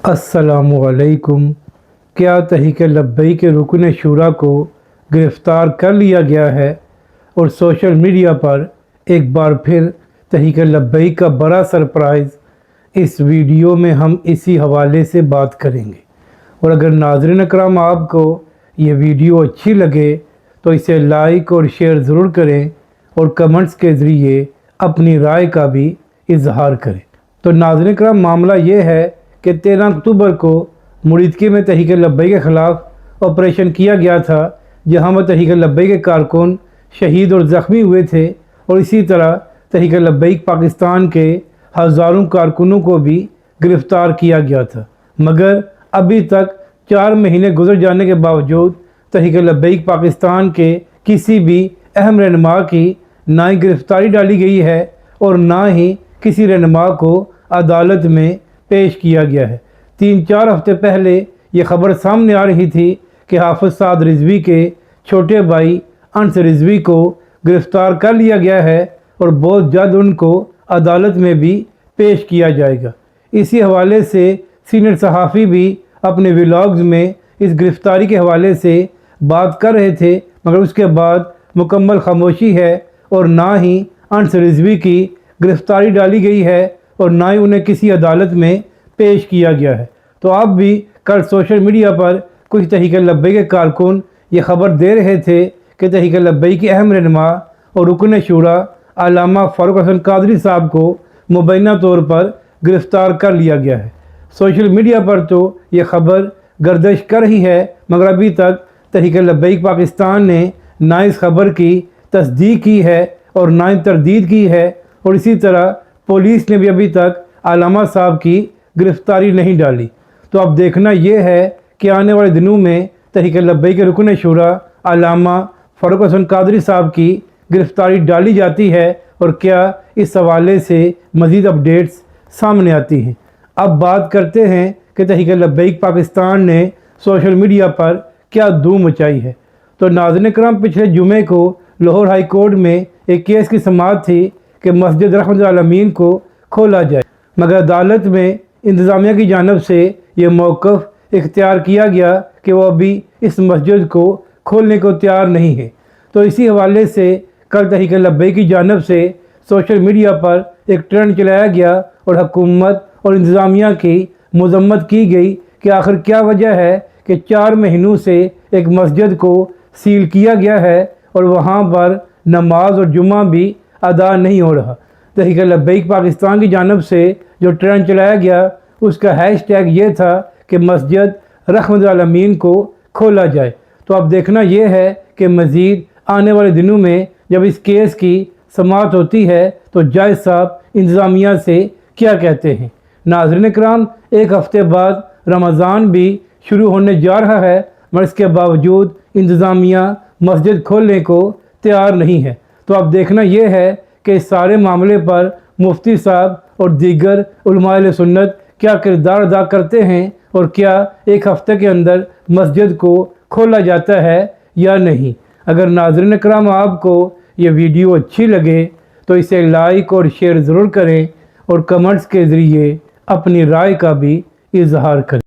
अस्सलामुअलैकुम। क्या तहरीक लब्बैक के रुकन शूरा को गिरफ़्तार कर लिया गया है और सोशल मीडिया पर एक बार फिर तहरीक लब्बैक का बड़ा सरप्राइज़। इस वीडियो में हम इसी हवाले से बात करेंगे और अगर नाज़रीन अकराम आपको ये वीडियो अच्छी लगे तो इसे लाइक और शेयर ज़रूर करें और कमेंट्स के ज़रिए अपनी राय का भी इजहार करें। तो नाज़रीन अकराम, मामला ये है कि 13 अक्टूबर को मुरीदकी में तहरीक लब्बैक के ख़िलाफ़ ऑपरेशन किया गया था, जहां में तहरीक लब्बैक के कारकुन शहीद और ज़ख्मी हुए थे और इसी तरह तहरीक लब्बैक पाकिस्तान के हज़ारों कारकुनों को भी गिरफ़्तार किया गया था। मगर अभी तक 4 महीने गुजर जाने के बावजूद तहरीक लब्बैक पाकिस्तान के किसी भी अहम रहनुमा की ना ही गिरफ़्तारी डाली गई है और ना ही किसी रहनुमा को अदालत में पेश किया गया है। 3-4 हफ्ते पहले ये खबर सामने आ रही थी कि हाफिज़ साद रिजवी के छोटे भाई अनस रिजवी को गिरफ़्तार कर लिया गया है और बहुत जल्द उनको अदालत में भी पेश किया जाएगा। इसी हवाले से सीनियर सहाफ़ी भी अपने व्लॉग्स में इस गिरफ़्तारी के हवाले से बात कर रहे थे, मगर उसके बाद मुकम्मल खामोशी है और ना ही अनस रिजवी की गिरफ़्तारी डाली गई है और ना ही उन्हें किसी अदालत में पेश किया गया है। तो आप भी कल सोशल मीडिया पर कुछ तहरीक लब्बैक के कारकुन ये खबर दे रहे थे कि तहरीक लब्बैक के अहम रहनुमा और रुकन शूरा अल्लामा फ़ारूक हसन कादरी साहब को मुबैना तौर पर गिरफ़्तार कर लिया गया है। सोशल मीडिया पर तो ये खबर गर्दिश कर रही है, मगर अभी तक तहरीक लब्बैक पाकिस्तान ने ना इस खबर की तस्दीक की है और ना ही तरदीद की है और इसी तरह पुलिस ने भी अभी तक अल्लामा साहब की गिरफ़्तारी नहीं डाली। तो अब देखना यह है कि आने वाले दिनों में तहरीक लब्बैक के रुकन शूरा अल्लामा फ़ारूक हसन कादरी साहब की गिरफ़्तारी डाली जाती है और क्या इस हवाले से मज़ीद अपडेट्स सामने आती हैं। अब बात करते हैं कि तहरीक लब्बैक पाकिस्तान ने सोशल मीडिया पर क्या धूम मचाई है। तो नाज़रीन करम, पिछले जुमे को लाहौर हाई कोर्ट में एक केस की समाअत थी कि मस्जिद रहमतुल आलमीन को खोला जाए, मगर अदालत में इंतज़ामिया की जानिब से ये मौक़िफ़ इख्तियार किया गया कि वो अभी इस मस्जिद को खोलने को तैयार नहीं है। तो इसी हवाले से कल तहरीक लब्बैक की जानिब से सोशल मीडिया पर एक ट्रेंड चलाया गया और हुकूमत और इंतज़ामिया की मज़म्मत की गई कि आखिर क्या वजह है कि 4 महीनों से एक मस्जिद को सील किया गया है और वहाँ पर नमाज और जुम्मा भी अदा नहीं हो रहा। तहरीक लब्बैक पाकिस्तान की जानिब से जो ट्रेंड चलाया गया उसका हैशटैग ये था कि मस्जिद रहमतुल आलमीन को खोला जाए। तो अब देखना यह है कि मज़ीद आने वाले दिनों में जब इस केस की समाअत होती है तो जज साहब इंतज़ामिया से क्या कहते हैं। नाज़रीन इकराम, एक हफ़्ते बाद रमज़ान भी शुरू होने जा रहा है, मगर इसके बावजूद इंतज़ामिया मस्जिद खोलने को तैयार नहीं है। तो अब देखना यह है कि इस सारे मामले पर मुफ्ती साहब और दीगर उलमा अहले सुन्नत क्या किरदार अदा करते हैं और क्या एक हफ़्ते के अंदर मस्जिद को खोला जाता है या नहीं। अगर नाज़रीन करम आपको ये वीडियो अच्छी लगे तो इसे लाइक और शेयर ज़रूर करें और कमेंट्स के ज़रिए अपनी राय का भी इजहार करें।